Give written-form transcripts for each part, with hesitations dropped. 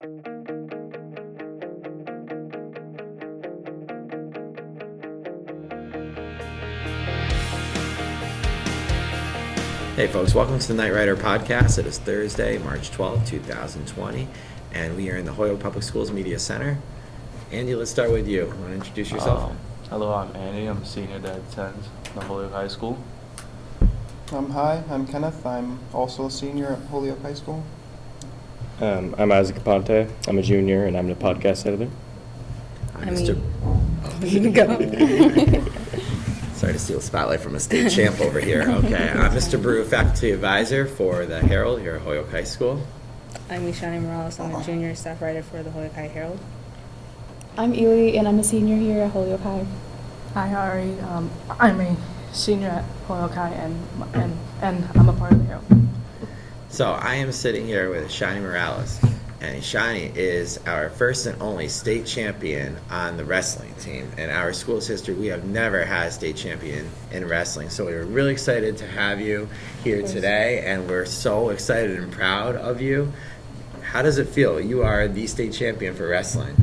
Hey folks, welcome to the Night Rider podcast. It is Thursday, March 12th, 2020, and we are in the Holyoke Public Schools Media Center. Andy, let's start with you. Want to introduce yourself? Hello, I'm Andy. I'm a senior that attends the Holyoke High School. Hi, I'm Kenneth. I'm also a senior at Holyoke High School. I'm Isaac Aponte. I'm a junior, and I'm the podcast editor. You go. Sorry to steal the spotlight from a state champ over here. Okay, I'm Mr. Brew, faculty advisor for the Herald here at Holyoke High School. I'm Ishani Morales. I'm a junior staff writer for the Holyoke High Herald. I'm Ely, and I'm a senior here at Holyoke High. Hi, Ari. I'm a senior at Holyoke High, and I'm a part of the Herald. So I am sitting here with Ishani Morales, and Ishani is our first and only state champion on the wrestling team. In our school's history, we have never had a state champion in wrestling. So we were really excited to have you here today, and we're so excited and proud of you. How does it feel? You are the state champion for wrestling.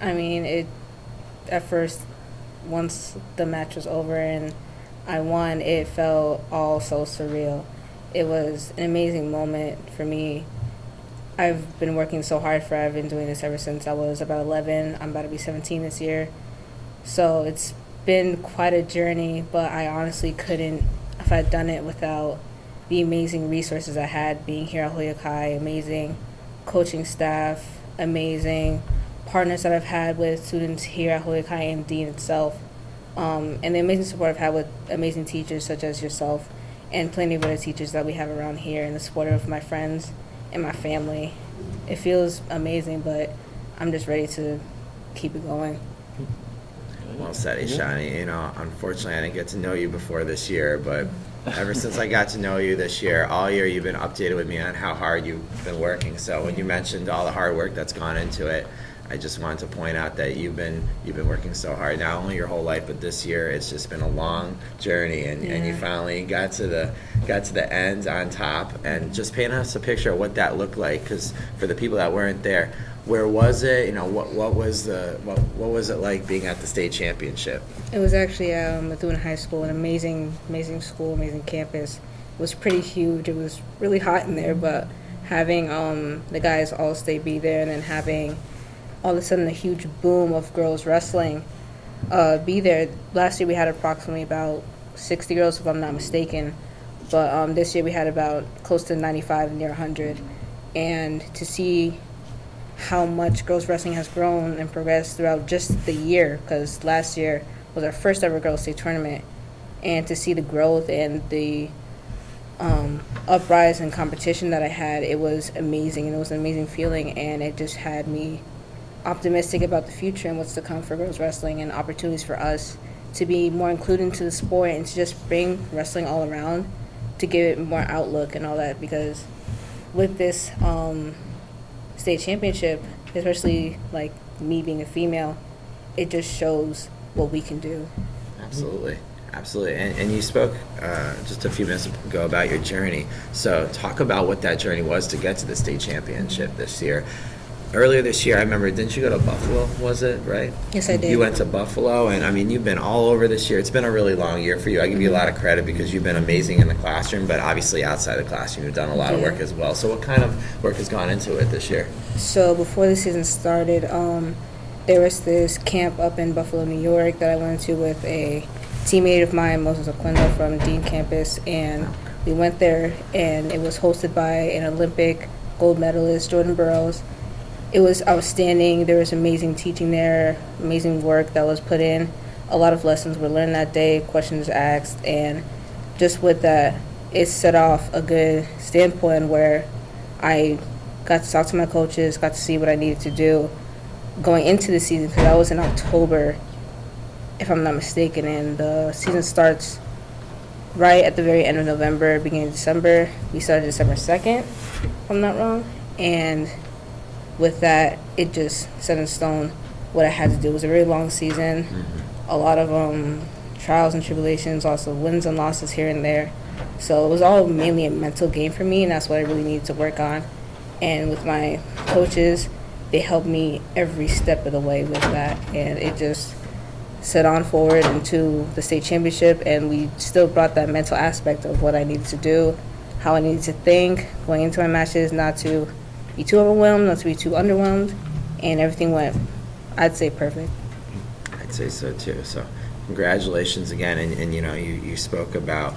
I mean, at first, once the match was over and I won, it felt all so surreal. It was an amazing moment for me. I've been working so hard for it. I've been doing this ever since I was about 11. I'm about to be 17 this year. So it's been quite a journey, but I honestly couldn't if I'd done it without the amazing resources I had being here at Holyoke High, amazing coaching staff, amazing partners that I've had with students here at Holyoke High and Dean itself, and the amazing support I've had with amazing teachers such as yourself and plenty of other teachers that we have around here, and the support of my friends and my family. It feels amazing, but I'm just ready to keep it going. Well said, Ishani. You know, unfortunately, I didn't get to know you before this year, but ever since I got to know you this year, all year you've been updated with me on how hard you've been working. So when you mentioned all the hard work that's gone into it, I just wanted to point out that you've been working so hard, not only your whole life, but this year it's just been a long journey, and you finally got to the end on top. And just paint us a picture of what that looked like, because for the people that weren't there, where was it? You know, what was it like being at the state championship? It was actually Methuen High School, an amazing school, amazing campus. It was pretty huge. It was really hot in there, but having the guys all stay be there, and then having all of a sudden a huge boom of girls wrestling be there. Last year we had approximately about 60 girls, if I'm not mistaken, but this year we had about close to 95, near 100. And to see how much girls wrestling has grown and progressed throughout just the year, because last year was our first ever girls state tournament, and to see the growth and the uprise and competition that I had, it was amazing, and it was an amazing feeling, and it just had me optimistic about the future and what's to come for girls wrestling, and opportunities for us to be more included into the sport and to just bring wrestling all around, to give it more outlook and all that. Because with this state championship, especially like me being a female, it just shows what we can do. Absolutely. And you spoke just a few minutes ago about your journey. So talk about what that journey was to get to the state championship this year. Earlier this year, I remember, didn't you go to Buffalo, was it, right? Yes, I did. You went to Buffalo, and I mean, you've been all over this year. It's been a really long year for you. I give you a lot of credit because you've been amazing in the classroom, but obviously outside the classroom, you've done a lot of work as well. So what kind of work has gone into it this year? So before the season started, there was this camp up in Buffalo, New York that I went to with a teammate of mine, Moses Oquendo from Dean campus, and we went there, and it was hosted by an Olympic gold medalist, Jordan Burroughs. It was outstanding. There was amazing teaching there, amazing work that was put in. A lot of lessons were learned that day, questions asked, and just with that, it set off a good standpoint where I got to talk to my coaches, got to see what I needed to do going into the season, because that was in October, if I'm not mistaken, and the season starts right at the very end of November, beginning of December. We started December 2nd, if I'm not wrong, and with that, it just set in stone what I had to do. It was a very long season, a lot of trials and tribulations, also wins and losses here and there. So it was all mainly a mental game for me, and that's what I really needed to work on. And with my coaches they helped me every step of the way with that, and it just set on forward into the state championship, and we still brought that mental aspect of what I needed to do, how I needed to think going into my matches, not to be too overwhelmed, not to be too underwhelmed, and everything went, I'd say, perfect. I'd say so too. So congratulations again. And you spoke about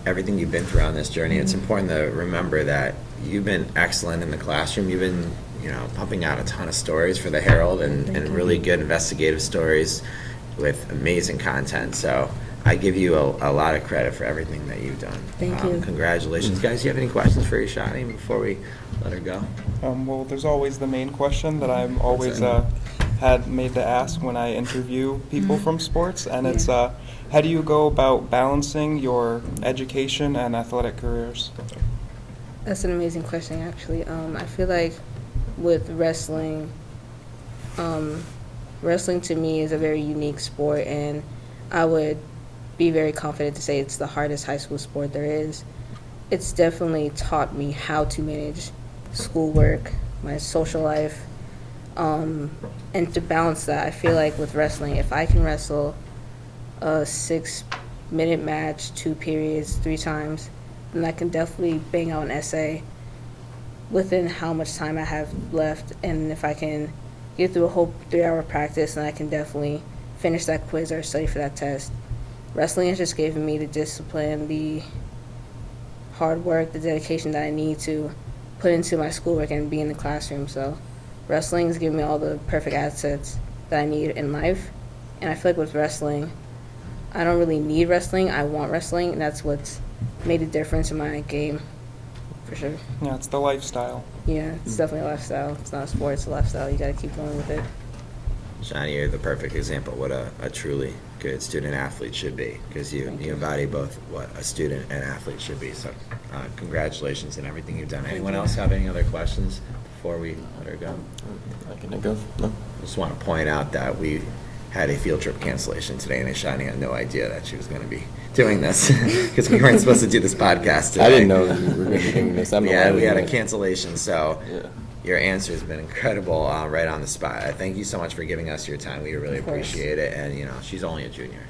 everything you've been through on this journey. It's important to remember that you've been excellent in the classroom. You've been, pumping out a ton of stories for the Herald and really good investigative stories with amazing content. So I give you a lot of credit for everything that you've done. Thank you. Congratulations. Guys, do you have any questions for Ishani before we let her go? Well, there's always the main question that I'm always it? had made to ask when I interview people from sports, and it's Yeah. how do you go about balancing your education and athletic careers? That's an amazing question, actually. I feel like with wrestling, wrestling to me is a very unique sport, and I would be very confident to say it's the hardest high school sport there is. It's definitely taught me how to manage schoolwork, my social life, and to balance that. I feel like with wrestling, if I can wrestle a 6-minute match, 2 periods, 3 times, then I can definitely bang out an essay within how much time I have left. And if I can get through a whole 3-hour practice, then I can definitely finish that quiz or study for that test. Wrestling has just given me the discipline, the hard work, the dedication that I need to put into my schoolwork and be in the classroom. So wrestling has given me all the perfect assets that I need in life. And I feel like with wrestling, I don't really need wrestling. I want wrestling, and that's what's made a difference in my game, for sure. Yeah, it's the lifestyle. Yeah, it's definitely a lifestyle. It's not a sport, it's a lifestyle. You got to keep going with it. Shani, you're the perfect example of what a truly good student-athlete should be, because you embody both what a student and athlete should be. So congratulations on everything you've done. Anyone else have any other questions before we let her go? I can think of. No. I just want to point out that we had a field trip cancellation today, and Shani had no idea that she was going to be doing this, because we weren't supposed to do this podcast today. I didn't know that we were going to be doing this. We had a cancellation, so your answer has been incredible right on the spot. Thank you so much for giving us your time. We really appreciate it. And, she's only a junior,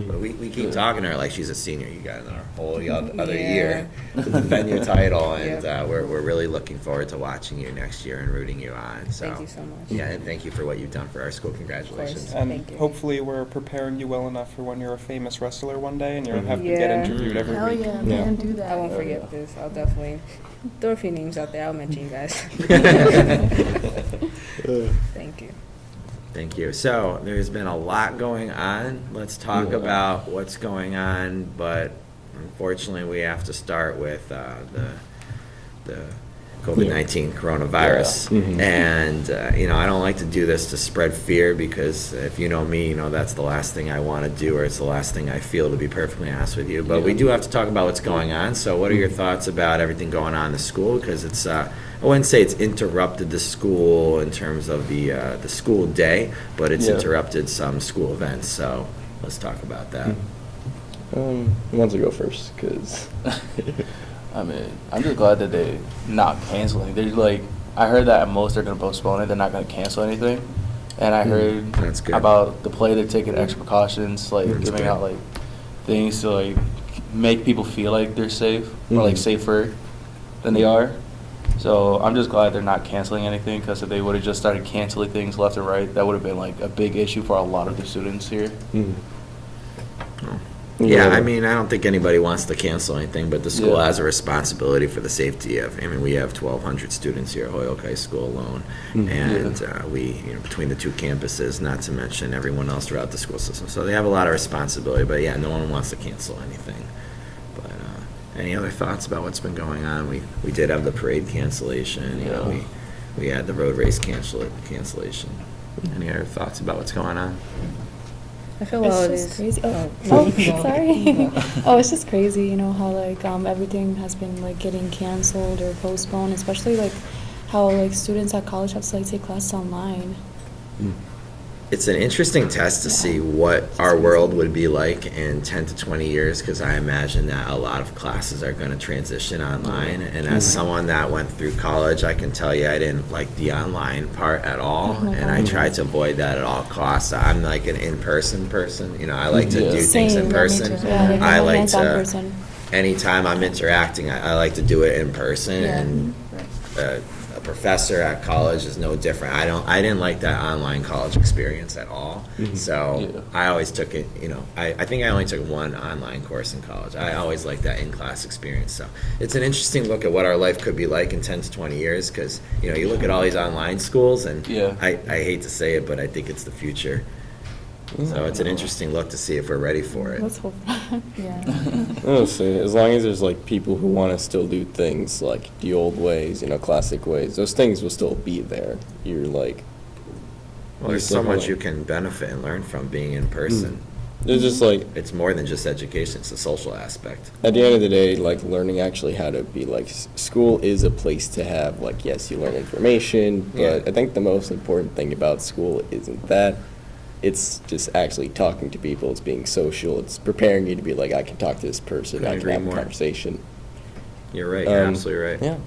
But we keep talking to her like she's a senior. You got another whole other year to defend your title. And we're really looking forward to watching you next year and rooting you on. So, Thank you so much. Yeah, and thank you for what you've done for our school. Congratulations. course. And Thank you. hopefully we're preparing you well enough for when you're a famous wrestler one day and you'll have to get Yeah. interviewed every Hell week. yeah, Yeah. man, do that. I won't forget this. I'll definitely throw a few names out there. I'll mention you guys. Thank you. Thank you. So there's been a lot going on. Let's talk about what's going on, but unfortunately we have to start with the COVID-19 coronavirus. Yeah. Mhm. And, I don't like to do this to spread fear, because if you know me, that's the last thing I want to do, or it's the last thing I feel, to be perfectly honest with you. But we do have to talk about what's going on. So what are your thoughts about everything going on in the school? Because it's, I wouldn't say it's interrupted the school in terms of the school day, but it's interrupted some school events. So let's talk about that. Who wants to go first? Because I mean, I'm just glad that they're not canceling. They're like, I heard that at most they're going to postpone it. They're not going to cancel anything. And I heard That's good. about the play. They're taking extra precautions, like That's giving good. out like things to like make people feel like they're safe or like safer than they are. So I'm just glad they're not canceling anything, because if they would have just started canceling things left and right, that would have been like a big issue for a lot of the students here. Yeah, I mean, I don't think anybody wants to cancel anything, but the school Yeah. has a responsibility for the safety of, we have 1,200 students here at Holyoke High School alone, and we, between the 2 campuses, not to mention everyone else throughout the school system. So they have a lot of responsibility, but yeah, no one wants to cancel anything. But any other thoughts about what's been going on? We did have the parade cancellation, we had the road race cancellation. Any other thoughts about what's going on? I feel well, it It's is. just crazy. Oh, Oh, you can go. sorry. Oh, it's just crazy, how like everything has been like getting canceled or postponed, especially like how like students at college have to like take classes online. It's an interesting test to see what our world would be like in 10 to 20 years, because I imagine that a lot of classes are going to transition online. And as someone that went through college, I can tell you I didn't like the online part at all, and I tried to avoid that at all costs. I'm like an in-person person. You know, I like to do things in Same, person. Yeah, like I a like hands-on to, person. anytime I'm interacting, I like to do it in person. And a professor at college is no different. I didn't like that online college experience at all. So I always took it, you know, I think I only took one online course in college. I always liked that in-class experience. So it's an interesting look at what our life could be like in 10 to 20 years, because, you know, you look at all these online schools, and I hate to say it, but I think it's the future. So it's an interesting look to see if we're ready for it. Let's hope. Yeah. I'll say, as long as there's like people who want to still do things like the old ways, you know, classic ways, those things will still be there. You're like, Well, there's so much you can benefit and learn from being in person. there's just like, It's more than just education, it's a social aspect. at the end of the day, like learning actually how to be like, school is a place to have, like, yes, you learn information, but Yeah. I think the most important thing about school isn't that. It's just actually talking to people. It's being social. It's preparing you to be like, I can talk to this person. Couldn't I can agree have more. a conversation. You're right, you're absolutely right. Yeah.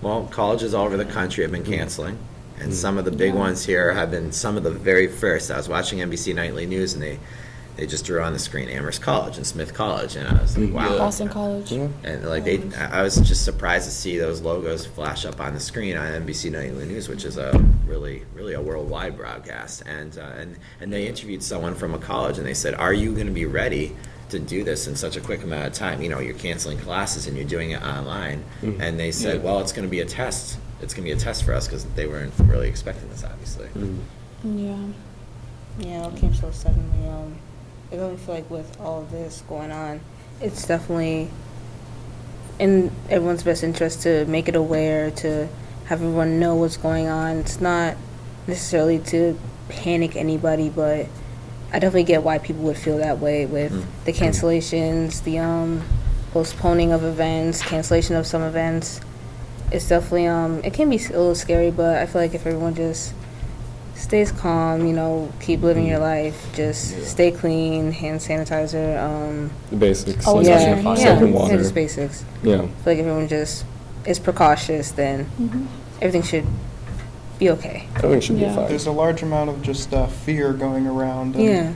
Well, colleges all over the country have been canceling, and some of the big ones here have been some of the very first. I was watching NBC Nightly News, and they just drew on the screen Amherst College and Smith College, and I was like, wow. Boston College. Yeah. And like I was just surprised to see those logos flash up on the screen on NBC Nightly News, which is a really a worldwide broadcast. And they interviewed someone from a college, and they said, "Are you going to be ready to do this in such a quick amount of time? You know, you're canceling classes and you're doing it online." And they said, "Well, it's going to be a test. It's going to be a test for us," because they weren't really expecting this, obviously. Yeah. Yeah, it came so suddenly. I really feel like with all of this going on, it's definitely in everyone's best interest to make it aware, to have everyone know what's going on. It's not necessarily to panic anybody, but I definitely get why people would feel that way with the cancellations, the postponing of events, cancellation of some events. It's definitely it can be a little scary, but I feel like if everyone just stays calm, you know, keep living your life, just stay clean, hand sanitizer, The basics. Always like wash your hands. soap and yeah, water. just basics. Yeah. I feel like if everyone just is precautious, then everything should be okay. Everything should Yeah. be fine. There's a large amount of just fear going around. And Yeah.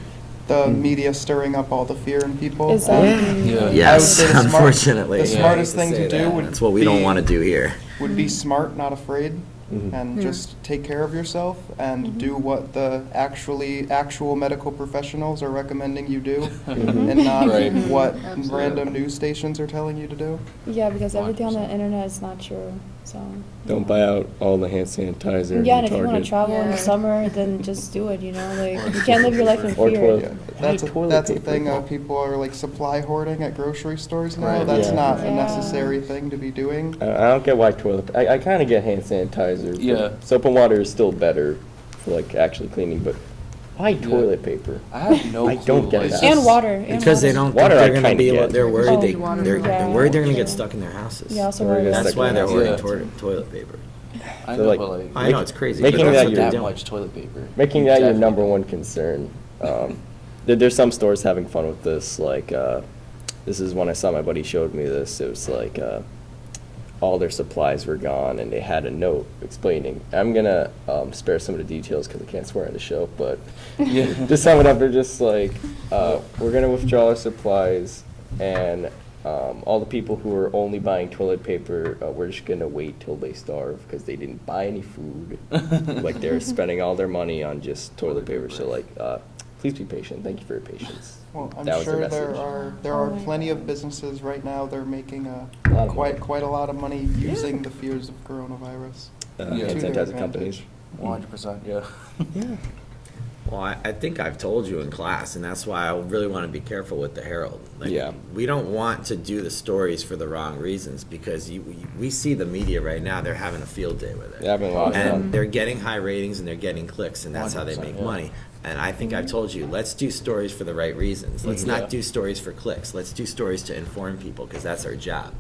The media stirring up all the fear in people. Exactly. Yeah. Yes, I would say unfortunately. the Yeah, smartest I hate thing to say do that. would That's what we don't be- want to do here. would be smart, not afraid, and just take care of yourself and do what the actual medical professionals are recommending you do, and not Right. what Absolutely. random news stations are telling you to do. Yeah, because everything on the 100%. internet is not true. So. Don't buy out all the hand sanitizer. Yeah, in and if you want Target. to travel in the Yeah. summer, then just do it. You know, like you can't live your life in Or fear. toilet. Yeah, Buy that's toilet a paper. thing. People are like supply hoarding at grocery stores now. Right. That's Yeah. not a Yeah. necessary thing to be doing. I don't get why toilet. I kind of get hand sanitizer. but Yeah. Soap and water is still better for like actually cleaning, but why toilet paper? I have no I clue. don't get Like, that. And water. And Because they water. don't Water think I they're going to kinda be, get. they're worried, Oh, they're water. they're Yeah. worried they're going to Yeah. get stuck in their houses. Yeah, also We're worried gonna about That's why they're that. hoarding Yeah. toilet paper. I So, know, like, but like, I know, it's crazy. making but that's that what your- they're that doing. much toilet paper. Making that your Definitely. number one concern. There's some stores having fun with this. Like, this is when I saw my buddy showed me this. It was like all their supplies were gone, and they had a note explaining. I'm gonna spare some of the details because I can't swear on the show, but Yeah. just sum it up. They're just like, we're gonna withdraw our supplies, and all the people who are only buying toilet paper, we're just gonna wait till they starve because they didn't buy any food. Like they're spending all their money on just toilet paper. So like, please be patient. Thank you for your patience. Well, I'm That was the sure there message. are Oh my plenty of God. businesses right now. They're making A lot of quite a lot of money using the fears of coronavirus. Yeah. to Hand their sanitizer companies. advantage. 100%. Yeah. Yeah. Well, I think I've told you in class, and that's why I really want to be careful with the Herald. Like, Yeah. we don't want to do the stories for the wrong reasons, because we see the media right now, they're having a field day with it. They're having a lot of And fun. they're getting high ratings and they're getting clicks, and that's how they 100%, make yeah. money. And I think I've told you, let's do stories for the right reasons. Let's Yeah. not do stories for clicks. Let's do stories to inform people, because that's our job.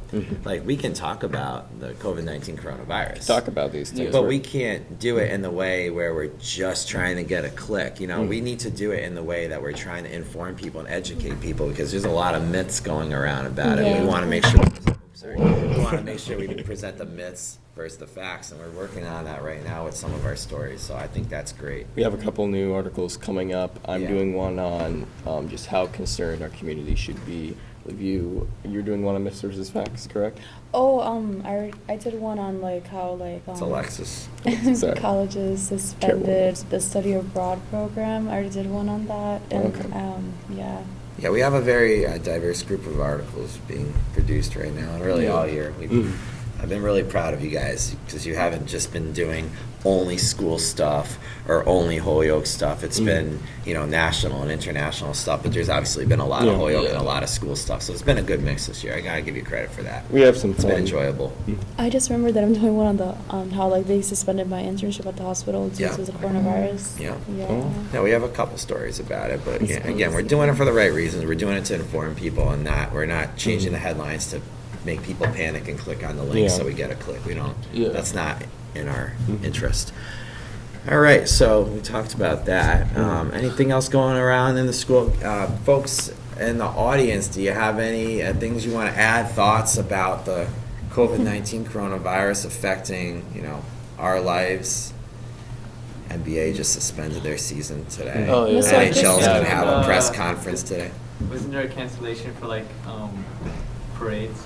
Like, we can talk about the COVID-19 coronavirus. Talk about these things. But we can't do it in the way where we're just trying to get a click. You know, we need to do it in the way that we're trying to inform people and educate people, because there's a lot of myths going around about it. Yeah. We want to make sure. We want to make sure we present the myths versus the facts, and we're working on that right now with some of our stories. So I think that's great. We have a couple new articles coming up. I'm Yeah. doing one on just how concerned our community should be. You're doing one on myths versus facts, correct? Oh, I did one on like how like It's Alexis. Sorry. colleges suspended the study abroad program. I already did one on that, and Okay. yeah. Yeah, we have a very diverse group of articles being produced right now, and really all year. I've been really proud of you guys, because you haven't just been doing only school stuff or only Holyoke stuff. It's been, national and international stuff, but there's obviously been a lot of Yeah. Holyoke and Yeah. a lot of school stuff. So it's been a good mix this year. I gotta give you credit for that. We have some It's fun. been enjoyable. I just remembered that I'm doing one on how like they suspended my internship at the hospital due Yeah. to the coronavirus. Yeah. Yeah. Oh. Yeah, we have a couple stories about it, but again, we're doing it for the right reasons. We're doing it to inform people, and we're not changing the headlines to make people panic and click on the link Yeah. so we get a click. We don't. Yeah. That's not in our interest. All right, so we talked about that. Anything else going around in the school, folks in the audience? Do you have any things you want to add? Thoughts about the COVID-19 coronavirus affecting our lives? NBA just suspended their season today. Oh, yeah. So NHL's just- going to have a Yeah. press conference today. Wasn't there a cancellation for like parades?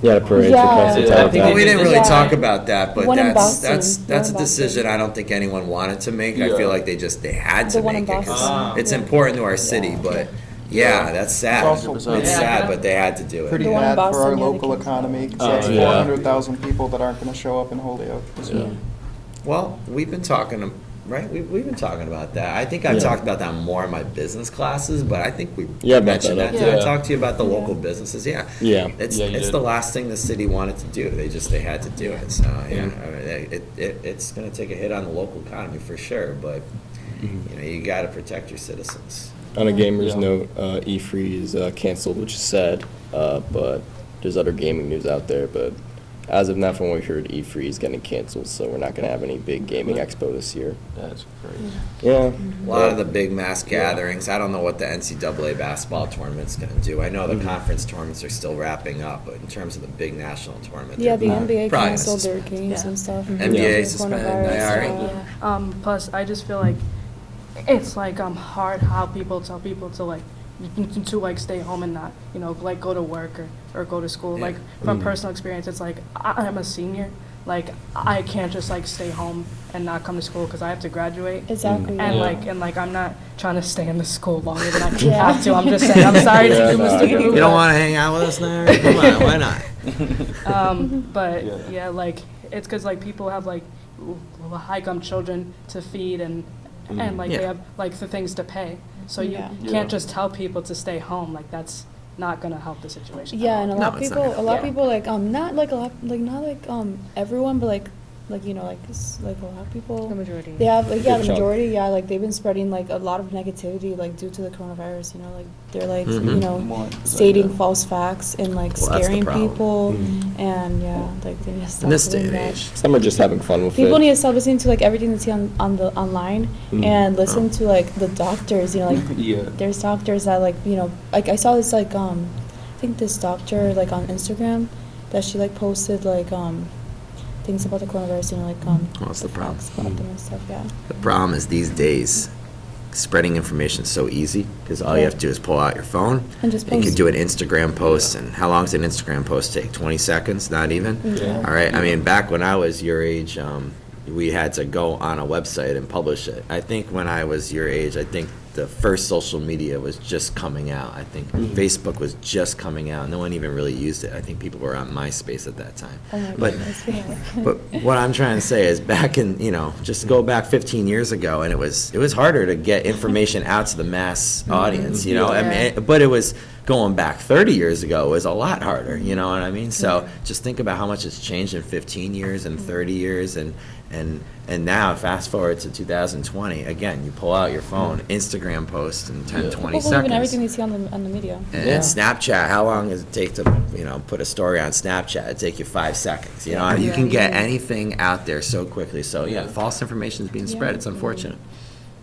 Yeah, the parades Yeah. are canceled. I think Well, we didn't really Yeah. talk about that, but One in that's Boston. that's a One in decision Boston. I don't think anyone wanted to make. I Yeah. feel like they had to The one make in it 'cause Boston. it's Yeah. important to our city. Yeah. But yeah, that's sad. It's also It's Yeah. sad, but they had to do it. Pretty The one in bad for Boston, our yeah, they local canceled economy. that So one. it's Oh, yeah. 400,000 people that aren't going to show up in Holyoke this Yeah. week. Well, we've been talking, right? We've been talking about that. I think I've Yeah. talked about that more in my business classes, but I think we Yeah, brought mentioned that that. up. Did I Yeah. talk to you about the Yeah. local businesses? Yeah. Yeah. It's Yeah, you it's did. the last thing the city wanted to do. They had to do it. So yeah, I mean, it's going to take a hit on the local economy for sure. But you got to protect your citizens. On a gamer's Yeah. note, E3 is canceled, which is sad, but there's other gaming news out there. But as of now, from what we heard, E3 is getting canceled, so we're not going to have any big gaming expo this year. That's crazy. Yeah. A lot of the big mass gatherings. I don't know what the NCAA basketball tournament's going to do. I know the conference tournaments are still wrapping up, but in terms of the big national tournament, Yeah, they're the NBA probably canceled their suspend. games Yeah. and stuff. NBA due to suspended, coronavirus, they are. yeah. Plus, I just feel like it's like hard how people tell people to like stay home and not like go to work or go to school. Yeah. Like from personal experience, it's like I'm a senior. Like I can't just like stay home and not come to school because I have to graduate. Exactly. And yeah. like I'm not trying to stay in the school longer than I Yeah. have to. I'm just saying I'm sorry Yeah, to you, no, I Mr. get it. Guru, You don't but- want to hang out with us now? Come on, why not? But Yeah. yeah, like it's because like people have like high-income children to feed and like Yeah. they have like the things to pay. So you Yeah. Yeah. can't just tell people to stay home. Like that's not gonna help the situation. at Yeah, all. and a No, lot of it's not people, gonna a lot of Yeah. people like not like a lot like not like everyone, but like like a lot of people. The majority. They have like Good the chunk. majority, yeah, like they've been spreading like a lot of negativity like due to the coronavirus. Like they're like Mhm. More, stating yeah. false facts and like Well, that's the scaring problem. people, and yeah, like they just In this stop day doing and that. age. Some are just having fun with People it. need to stop listening to like everything they see on the online and listen to like the doctors. Like Yeah. there's doctors that like like I saw this like I think this doctor like on Instagram that she like posted like things about the coronavirus What's the problem? facts about them and stuff. Yeah. The problem is these days, spreading information is so easy because all you Yeah. have to do is pull out your phone. And just You can post. do an Instagram post, and how long does an Instagram post take? 20 seconds? Not even? Yeah. All right. I mean, back when I was your age, we had to go on a website and publish it. I think when I was your age, I think the first social media was just coming out. I think Facebook was just coming out. No one even really used it. I think people were on MySpace at that time. Oh my But goodness, yeah. but what I'm trying to say is back in, just go back 15 years ago, and it was harder to get information out to the mass audience, I mean, but it was going back 30 years ago was a lot harder, you know what I mean? So just think about how much it's changed in 15 years and 30 years, and now fast forward to 2020, again, you pull out your phone, Instagram post in 10, 20 People believe in seconds. everything they see on the media. And Snapchat, how long does it take to, put a story on Snapchat? It take you 5 seconds. You can get anything out there so quickly. So false information is being spread. It's unfortunate.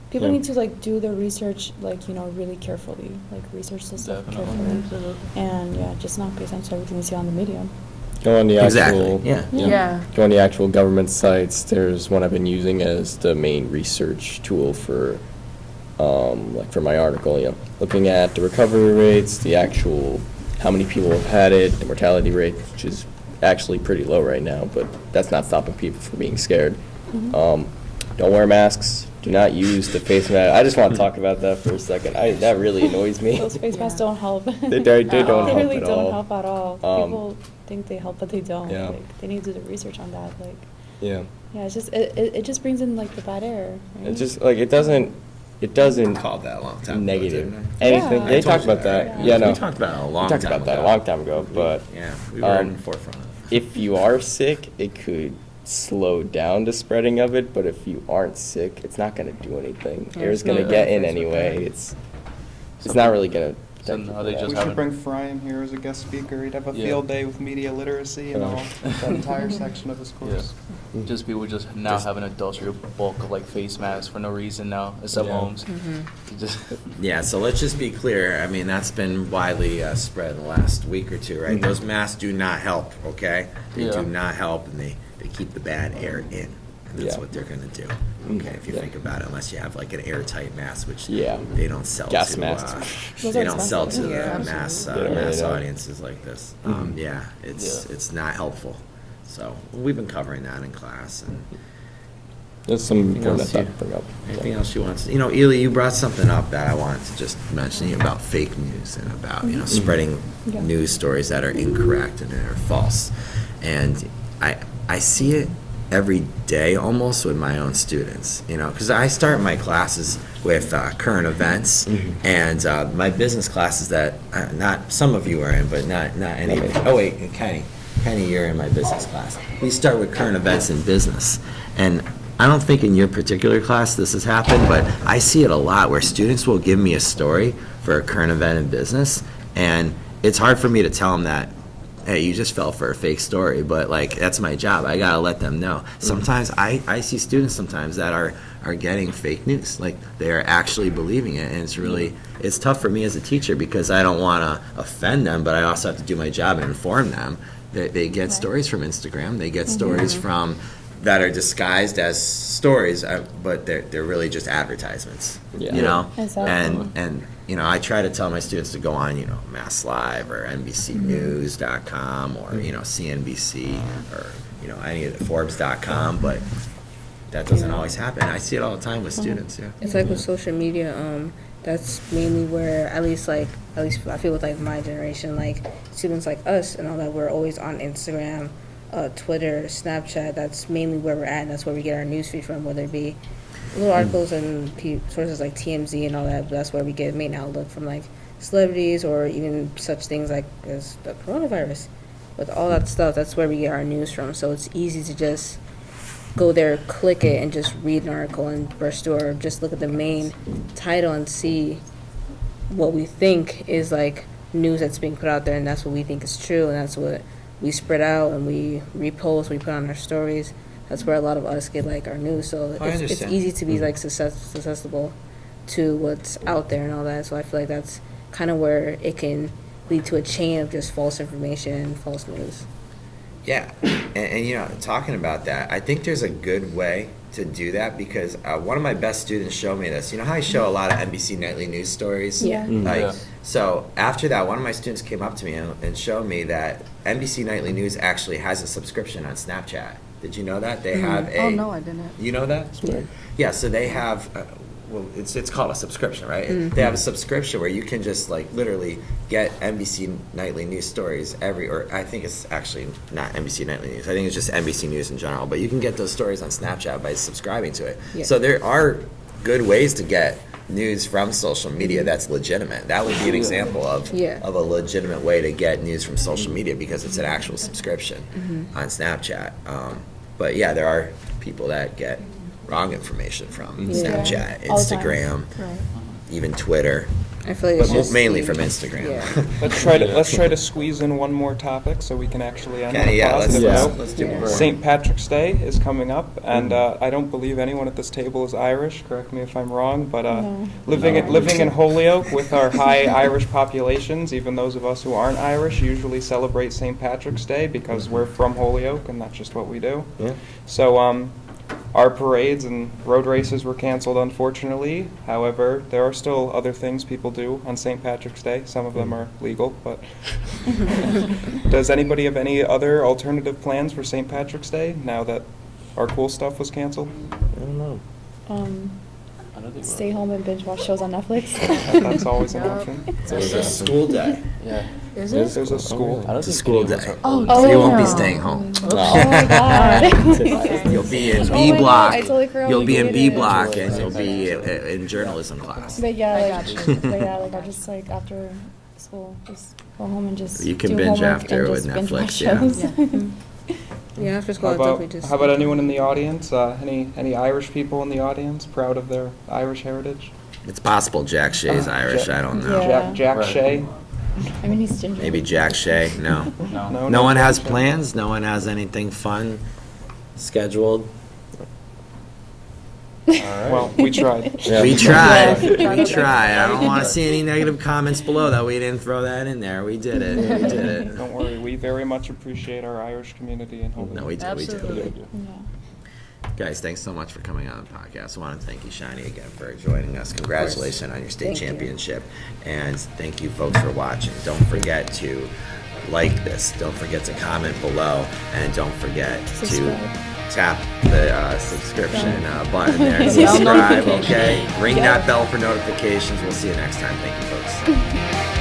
People need to like do their research, like really carefully, like research this stuff carefully, and just not pay attention to everything they see on the media. Go on the actual, Exactly, Go on the actual government sites. There's one I've been using as the main research tool for, like for my article. Looking at the recovery rates, the actual how many people have had it, the mortality rate, which is actually pretty low right now, but that's not stopping people from being scared. Don't wear masks. Do not use the face mask. I just want to talk about that for a second. That really annoys me. Those face masks don't help. They don't They help really at don't all. help at all. People think they help, but they don't. Yeah. Like, they need to do the research on that. Like, Yeah. it's just it just brings in like the bad air. Right? It just like it doesn't Called that a long time negative ago, didn't I? anything. Yeah. They I told talked you about that. right? Yeah, no. We talked about it a long We talked time about that a ago. long time ago, but Yeah, we were in um, the forefront of it. if you are sick, it could slow down the spreading of it, but if you aren't sick, it's not going to do anything. Yeah, Air's it's going to not get gonna in affect anyway. it. It's not really going to So now they just We haven't- should bring Fry here as a guest speaker. He'd have a Yeah. field day with media literacy and all, that entire section of his course. Just people just now have an industrial bulk of like face masks for no reason now at some Yeah. homes. Just Yeah, so let's just be clear. I mean, that's been widely spread in the last week or two, right? Those masks do not help, okay? They Yeah. do not help, and they keep the bad air in. And that's Yeah. what they're going to do, okay, if you Yeah. think about it, unless you have like an airtight mask, which Yeah. they don't sell Gas to. masks. Those They are don't sell to expensive. the Yeah, mass absolutely. They don't mass really don't. audiences like this. Yeah, it's Yeah. it's not helpful. So we've been covering that in class. And There's some Anything important else stuff you- to bring up. anything else you want to? Ely, you brought something up that I wanted to just mention about fake news and about spreading Yeah. news stories that are incorrect and that are false. And I see it every day almost with my own students, because I start my classes with current events and my business classes that not some of you are in, but not any. Oh wait, Kenny, you're in my business class. We start with current events in business, and I don't think in your particular class this has happened, but I see it a lot where students will give me a story for a current event in business, and it's hard for me to tell them that, hey, you just fell for a fake story, but like that's my job. I gotta let them know. Sometimes I see students sometimes that are getting fake news, like they are actually believing it, and it's tough for me as a teacher because I don't want to offend them, but I also have to do my job and inform them. They get stories from Instagram. They get stories from that are disguised as stories, but they're really just advertisements. Yeah. Exactly. And I try to tell my students to go on, Mass Live or NBCnews.com or CNBC or any of the Forbes.com, but that doesn't always happen. I see it all the time with students. Yeah. It's like with social media, that's mainly where at least I feel with like my generation, like students like us and all that, we're always on Instagram, Twitter, Snapchat. That's mainly where we're at, and that's where we get our newsfeed from, whether it be little articles and sources like TMZ and all that. But that's where we get main outlook from like celebrities or even such things like as the coronavirus. With all that stuff, that's where we get our news from. So it's easy to just go there, click it, and just read an article and burst through, or just look at the main title and see what we think is like news that's being put out there, and that's what we think is true, and that's what we spread out and we repost, we put on our stories. That's where a lot of us get like our news. So I it's understand. easy to be like susceptible to what's out there and all that. So I feel like that's kind of where it can lead to a chain of just false information and false news. Yeah, and talking about that, I think there's a good way to do that because one of my best students showed me this. You know how I show a lot of NBC nightly news stories? Yeah. Yeah. So after that, one of my students came up to me and showed me that NBC Nightly News actually has a subscription on Snapchat. Did you know that? They have a... Oh, no, I didn't. You know that? Right. Yeah, so they have... it's called a subscription, right? They have a subscription where you can just like literally get NBC Nightly News stories I think it's actually not NBC Nightly News. I think it's just NBC News in general. But you can get those stories on Snapchat by subscribing to it. Yeah. So there are good ways to get news from social media that's legitimate. That would be an example of Yeah. of a legitimate way to get news from social media because it's an actual subscription on Snapchat. But yeah, there are people that get wrong information from Yeah. Snapchat, All the time. Instagram, Right. even Twitter, I feel like but it's just mainly the- from Instagram. Yeah. Let's try to squeeze in one more topic so we can actually end on Kenny, a yeah, let's, positive Yeah. note. let's do Yeah. more. St. Patrick's Day is coming up, and I don't believe anyone at this table is Irish. Correct me if I'm wrong, but No. living in Holyoke with our high Irish populations, even those of us who aren't Irish usually celebrate St. Patrick's Day because we're from Holyoke, and that's just what we do. Yeah. So our parades and road races were canceled, unfortunately. However, there are still other things people do on St. Patrick's Day. Some of them are legal, but does anybody have any other alternative plans for St. Patrick's Day now that our cool stuff was canceled? I don't know. I don't think Stay home and binge watch shows on Netflix. That's always an Yeah. option. It's a school day. Yeah. Is There's it? a school. I don't It's a think school any of us day. are- Oh, So you won't be damn. staying home. Oh my god. You'll be in Oh B my God, block. I totally forgot You'll we be in did B it. block, and you'll be in journalism class. But I yeah, gotcha. like, but yeah, like I'll just like after school, just go home and just You can do binge homework after and with just binge Netflix, watch yeah. shows. Yeah, after school, How I about, definitely just. how about anyone in the audience? Any Irish people in the audience proud of their Irish heritage? It's possible Jack Shay's Irish. I don't know. Yeah. Jack Right. Shay? I mean, he's ginger. Maybe Jack Shay. No. No. No one has Jack Shay. plans. No one has anything fun scheduled. Well, we tried. Yeah. We tried. Yeah. We tried. I don't want to see any negative comments below that we didn't throw that in there. We did it. We did it. Don't worry, we very much appreciate our Irish community in Holyoke. No, we did. We Absolutely. did. Yeah. Guys, thanks so much for coming on the podcast. I want to thank you, Shani, again for joining us. Congratulations on your state Thank you. championship. And thank you, folks, for watching. Don't forget to like this. Don't forget to comment below. And don't forget to Subscribe. tap the subscription button there and Bell subscribe, notification. okay? Ring Yeah. that bell for notifications. We'll see you next time. Thank you, folks.